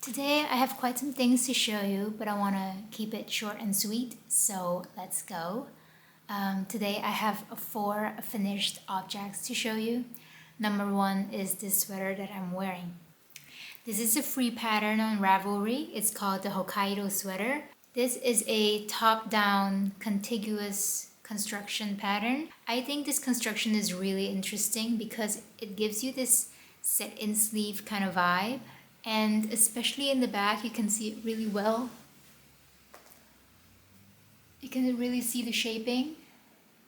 Today I have quite some things to show you, but I want to keep it short and sweet, so let's go. Today I have 4 finished objects to show you. Number 1 is this sweater that I'm wearing. This is a free pattern on Ravelry. It's called the Hokkaido sweater. This is a top-down contiguous construction pattern. I think this construction is really interesting because it gives you this set-in sleeve kind of vibe. And especially in the back, you can see it really well. You can really see the shaping.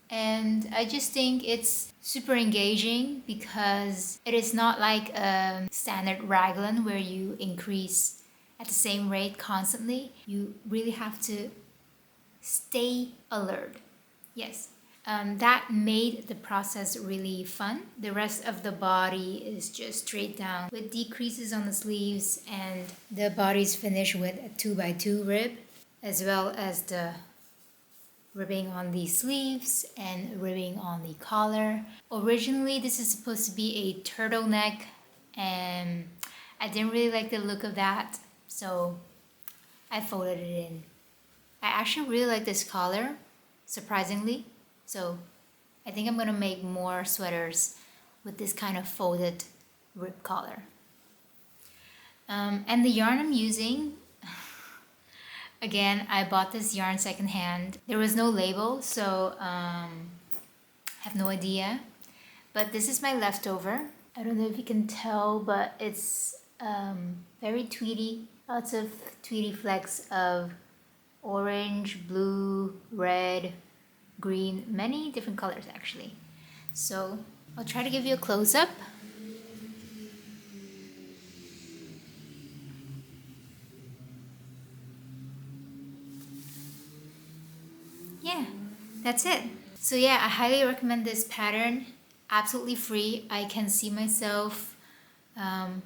And I just think it's super engaging because it is not like a standard raglan where you increase at the same rate constantly. You really have to stay alert. Yes. That made the process really fun. The rest of the body is just straight down with decreases on the sleeves, and the body is finished with a 2x2 rib, as well as the ribbing on the sleeves and ribbing on the collar. Originally, this is supposed to be a turtleneck, and I didn't really like the look of that, so I folded it in. I actually really like this collar, surprisingly. So I think I'm gonna make more sweaters with this kind of folded rib collar. And the yarn I'm using, again, I bought this yarn secondhand. There was no label, so I have no idea. But this is my leftover. I don't know if you can tell, but it's very tweedy. Lots of tweedy flecks of orange, blue, red, green, many different colors actually. So I'll try to give you a close-up. Yeah, that's it. So yeah, I highly recommend this pattern. Absolutely free. I can see myself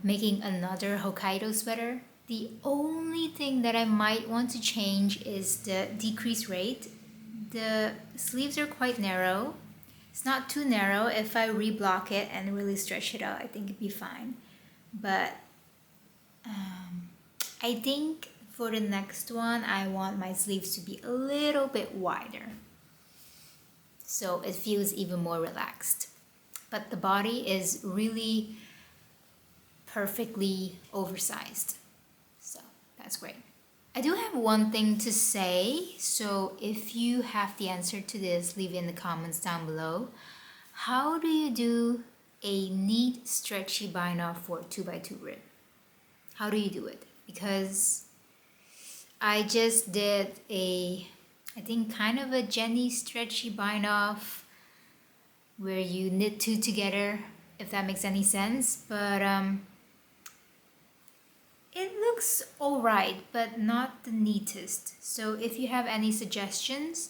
making another Hokkaido sweater. The only thing that I might want to change is the decrease rate. The sleeves are quite narrow. It's not too narrow. If I reblock it and really stretch it out, I think it'd be fine. But I think for the next one, I want my sleeves to be a little bit wider, so it feels even more relaxed. But the body is really perfectly oversized, so that's great. I do have one thing to say, so if you have the answer to this, leave it in the comments down below. How do you do a neat, stretchy bind-off for 2x2 rib? How do you do it? Because I just did I think kind of a Jenny stretchy bind-off where you knit 2 together, if that makes any sense, but it looks alright, but not the neatest. So if you have any suggestions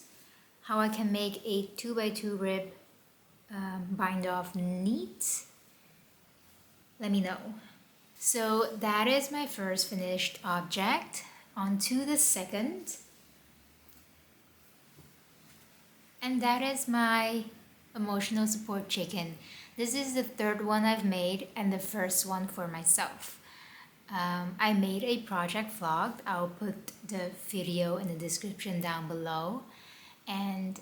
how I can make a 2x2 rib bind off neat, let me know. So that is my first finished object. On to the second. And that is my emotional support chicken. This is the 3rd one I've made and the first one for myself. I made a project vlog. I'll put the video in the description down below. And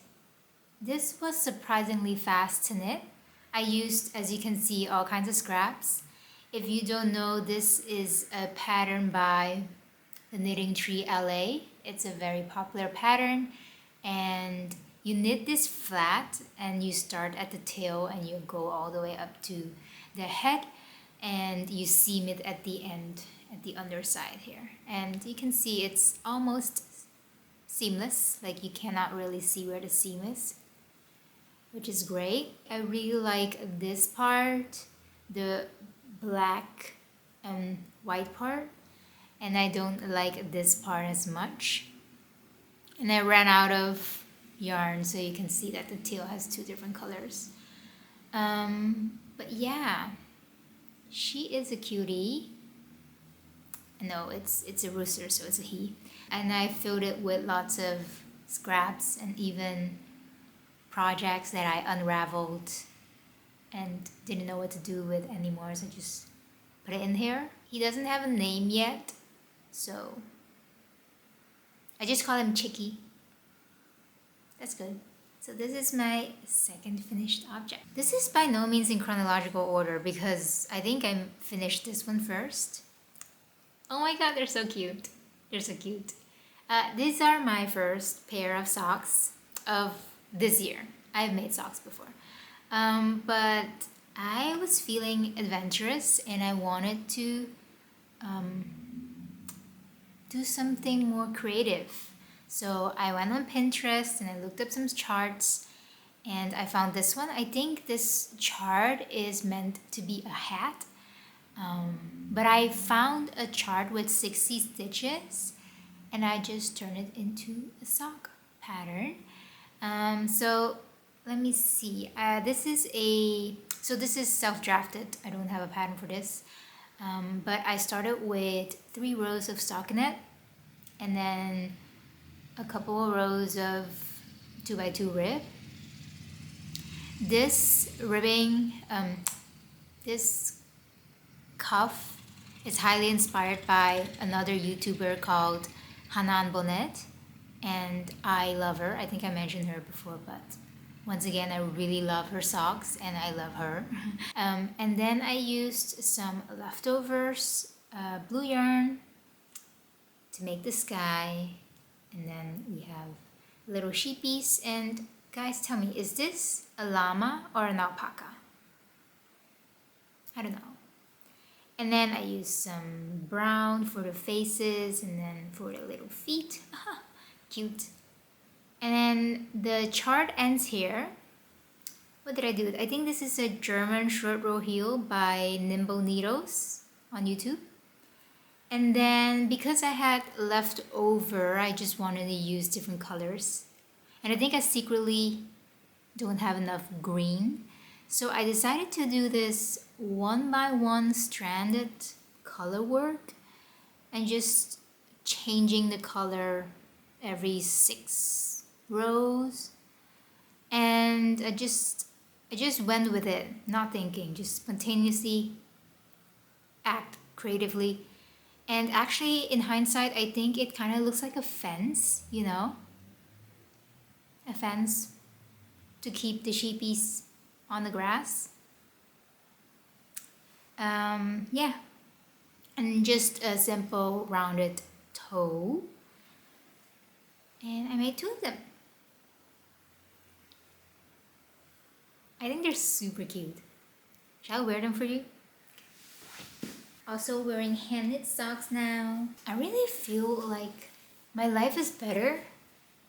this was surprisingly fast to knit. I used, as you can see, all kinds of scraps. If you don't know, this is a pattern by the Knitting Tree LA. It's a very popular pattern, and you knit this flat and you start at the tail and you go all the way up to the head, and you seam it at the end, at the underside here. And you can see it's almost seamless, like you cannot really see where the seam is, which is great. I really like this part, the black and white part, and I don't like this part as much. And I ran out of yarn, so you can see that the tail has 2 different colors. But yeah, she is a cutie. No, it's a rooster, so it's a he. And I filled it with lots of scraps and even projects that I unraveled and didn't know what to do with anymore, so I just put it in here. He doesn't have a name yet, So I just call him Chicky. That's good. So this is my second finished object. This is by no means in chronological order because I think I finished this one first. Oh my god, they're so cute. They're so cute. These are my first pair of socks of this year. I've made socks before. But I was feeling adventurous and I wanted to do something more creative. So I went on Pinterest and I looked up some charts and I found this one. I think this chart is meant to be a hat. But I found a chart with 60 stitches and I just turned it into a sock pattern. So let me see. This is self-drafted. I don't have a pattern for this. But I started with 3 rows of stockinette and then a couple of rows of 2x2 rib. This ribbing, this cuff is highly inspired by another YouTuber called Hanan Bonnet, and I love her. I think I mentioned her before, but once again, I really love her socks and I love her. And then I used some leftovers blue yarn to make the sky, and then we have little sheepies. And guys, tell me, is this a llama or an alpaca? I don't know. And then I used some brown for the faces and then for the little feet. Cute. And then the chart ends here. What did I do? I think this is a German short row heel by Nimble Needles on YouTube. And then because I had left over, I just wanted to use different colors. And I think I secretly don't have enough green. So I decided to do this 1x1 stranded color work and just changing the color every 6 rows. And I just went with it, not thinking, just spontaneously act creatively. And actually, in hindsight, I think it kind of looks like a fence, you know? A fence to keep the sheepies on the grass. Yeah. And just a simple rounded toe. And I made 2 of them. I think they're super cute. Shall I wear them for you? Also wearing hand knit socks now. I really feel like my life is better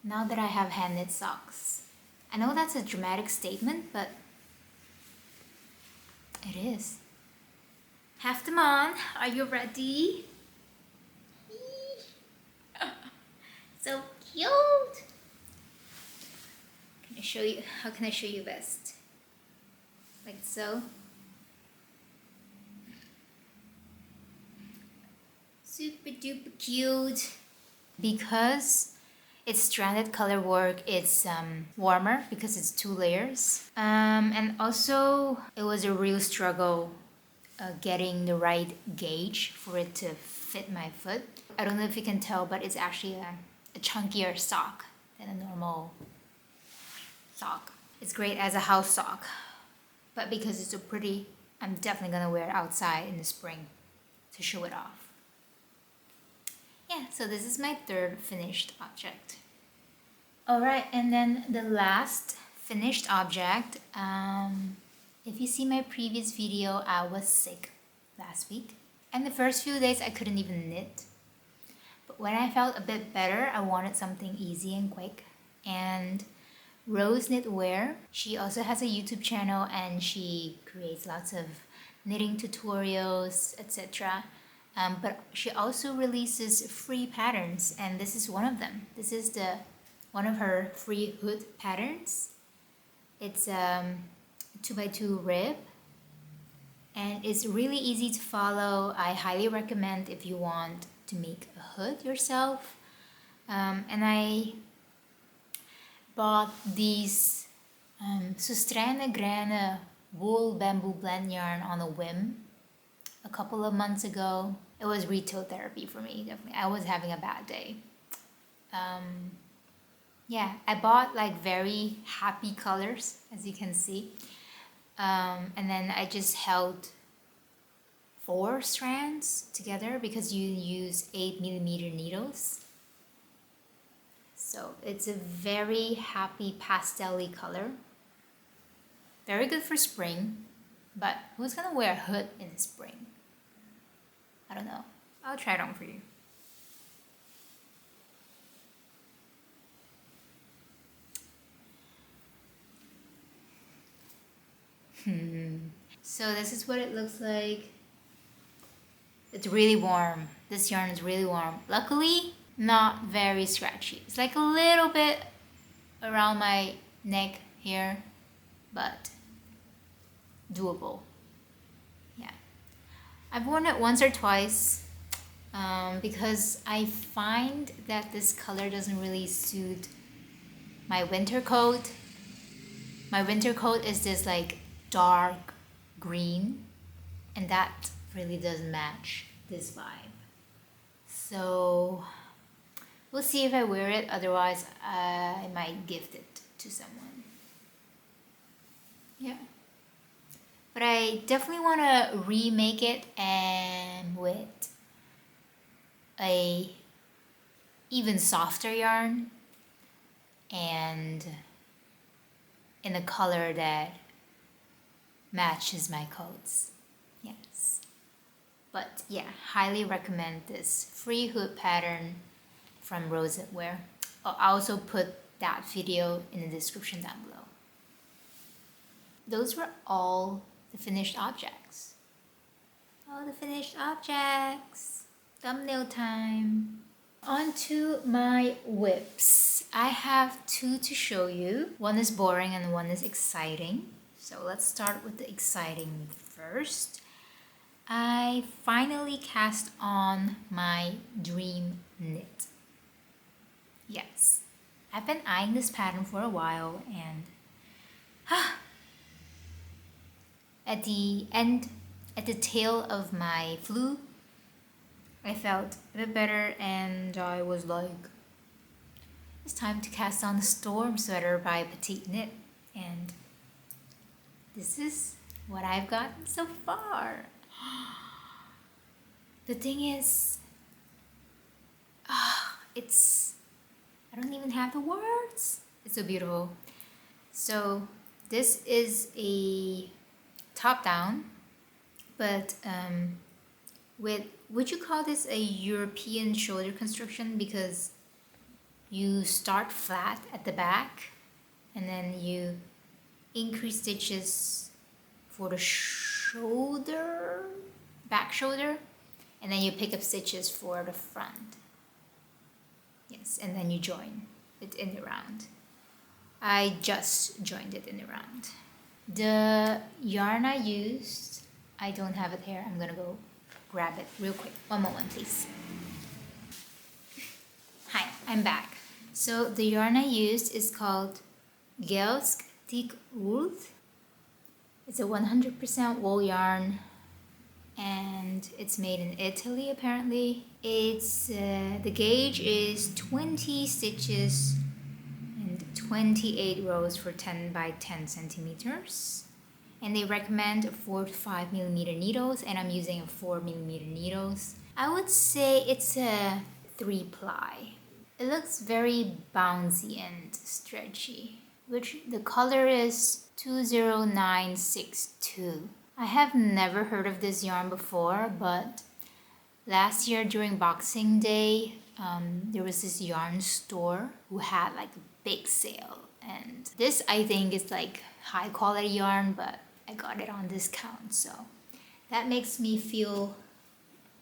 now that I have hand knit socks. I know that's a dramatic statement, but it is. Have them on. Are you ready? So cute. Can I show you? How can I show you best? Like so. Super duper cute. Because it's stranded color work, it's warmer because it's 2 layers. And also it was a real struggle getting the right gauge for it to fit my foot. I don't know if you can tell, but it's actually a chunkier sock than a normal sock. It's great as a house sock, but because it's so pretty, I'm definitely gonna wear it outside in the spring to show it off. Yeah, so this is my 3rd finished object. Alright, and then the last finished object, if you see my previous video, I was sick last week. And the first few days I couldn't even knit. But when I felt a bit better, I wanted something easy and quick. And Rose Knitwear, she also has a YouTube channel and she creates lots of knitting tutorials, etc. But she also releases free patterns, and this is one of them. This is one of her free hood patterns. It's 2x2 rib, and it's really easy to follow. I highly recommend if you want to make a hood yourself. And I bought these Sustrane Grane wool bamboo blend yarn on a whim a couple of months ago. it was retail therapy for me, definitely. I was having a bad day. Yeah, I bought like very happy colors, as you can see. And then I just held 4 strands together because you use 8mm needles. So it's a very happy pastel-y color. Very good for spring, but who's gonna wear a hood in the spring? I don't know. I'll try it on for you. So this is what it looks like. It's really warm. This yarn is really warm. Luckily, not very scratchy. It's like a little bit around my neck here, but doable. Yeah. I've worn it once or twice because I find that this color doesn't really suit my winter coat. My winter coat is this like dark green, and that really doesn't match this vibe. So we'll see if I wear it, otherwise I might gift it to someone. Yeah. But I definitely want to remake it and with a even softer yarn and in a color that matches my coats. Yes. But yeah, highly recommend this free hood pattern from knitwear. I'll also put that video in the description down below. Those were all the finished objects. All the finished objects. Thumbnail time. On to my whips. I have 2 to show you. One is boring and one is exciting. So let's start with the exciting first. I finally cast on my dream knit. Yes, I've been eyeing this pattern for a while, and at the tail of my flu, I felt a bit better, and I was like, it's time to cast on the Storm Sweater by Petiteknit, and this is what I've gotten so far. The thing is, I don't even have the words. It's so beautiful. So this is a top down, but would you call this a European shoulder construction? Because you start flat at the back and then you increase stitches for the shoulder, back shoulder, and then you pick up stitches for the front. Yes, and then you join it in the round. I just joined it in the round. The yarn I used, I don't have it here. I'm gonna go grab it real quick. One moment, please. Hi, I'm back. So the yarn I used is called Petiteknit. It's a 100% wool yarn, and it's made in Italy apparently. It's the gauge is 20 stitches and 28 rows for 10 by 10 centimeters. And they recommend 4 to 5mm needles, and I'm using 4mm needles. I would say it's a 3-ply. It looks very bouncy and stretchy, which the color is 20962. I have never heard of this yarn before, but last year during Boxing Day, there was this yarn store who had like a big sale, and this I think is like high quality yarn, but I got it on discount, so that makes me feel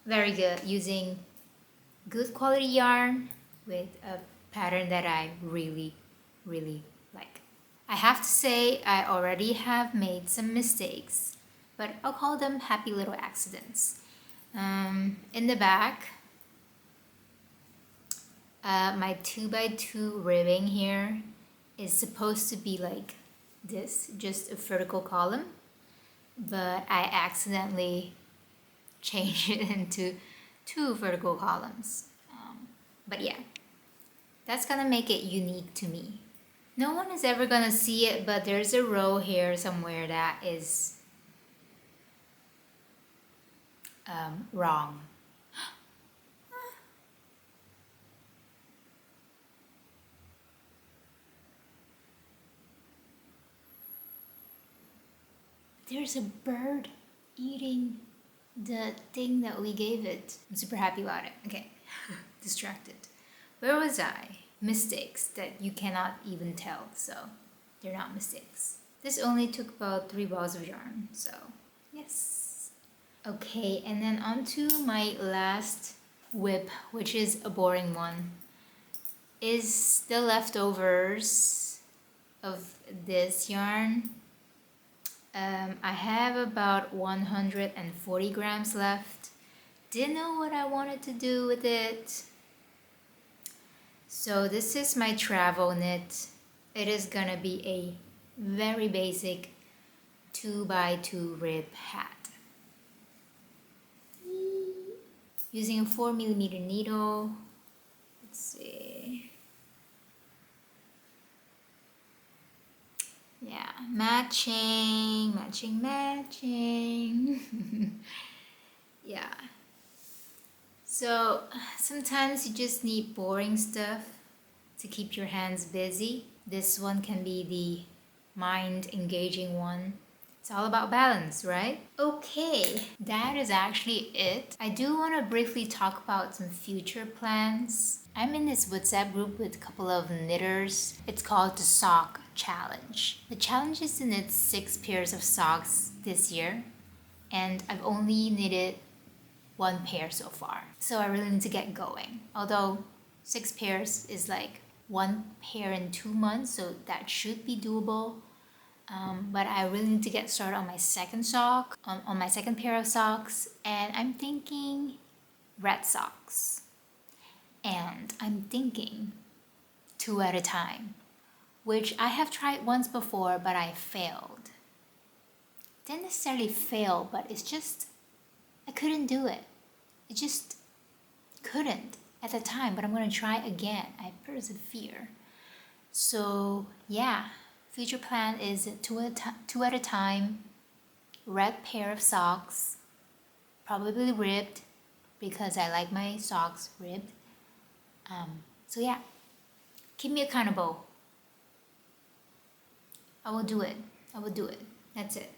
very good using good quality yarn with a pattern that I really like. I have to say I already have made some mistakes, but I'll call them happy little accidents. In the back, my 2x2 ribbing here is supposed to be like this, just a vertical column, but I accidentally changed it into 2 vertical columns. But yeah, that's gonna make it unique to me. No one is ever gonna see it, but there's a row here somewhere that is wrong. There's a bird eating the thing that we gave it. I'm super happy about it. Okay, distracted. Where was I? Mistakes that you cannot even tell, so they're not mistakes. This only took about 3 balls of yarn, so yes. Okay, and then on to my last whip, which is a boring one, is the leftovers of this yarn. I have about 140 grams left. Didn't know what I wanted to do with it. So this is my travel knit. It is gonna be a very basic 2x2 rib hat. Using a 4mm needle. Let's see. Yeah, matching. Yeah. So sometimes you just need boring stuff to keep your hands busy. This one can be the mind engaging one. It's all about balance, right? Okay, that is actually it. I do want to briefly talk about some future plans. I'm in this WhatsApp group with a couple of knitters. It's called the Sock Challenge. The challenge is to knit 6 pairs of socks this year, and I've only knitted 1 pair so far. So I really need to get going. Although 6 pairs is like 1 pair in 2 months, so that should be doable. But I really need to get started on my second sock, on my second pair of socks, and I'm thinking red socks. And I'm thinking 2 at a time, which I have tried once before, but I failed. Didn't necessarily fail, but it's just, I couldn't do it. It just couldn't at the time, but I'm gonna try again. I persevere. So yeah, future plan is 2 at a time, red pair of socks, probably ribbed because I like my socks ribbed. So yeah, keep me accountable. I will do it. That's it.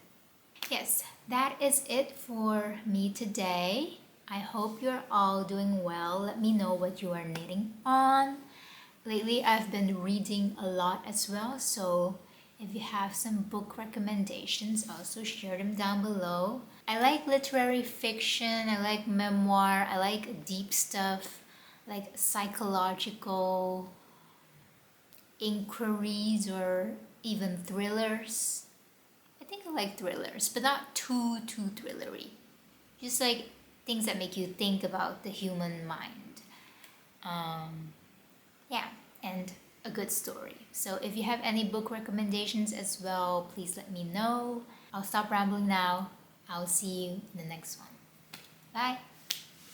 Yes, that is it for me today. I hope you're all doing well. Let me know what you are knitting on. Lately, I've been reading a lot as well, so if you have some book recommendations, also share them down below. I like literary fiction, I like memoir, I like deep stuff, like psychological inquiries or even thrillers. I think I like thrillers, but not too thrillery. Just like things that make you think about the human mind. Yeah, and a good story. So if you have any book recommendations as well, please let me know. I'll stop rambling now. I'll see you in the next one. Bye!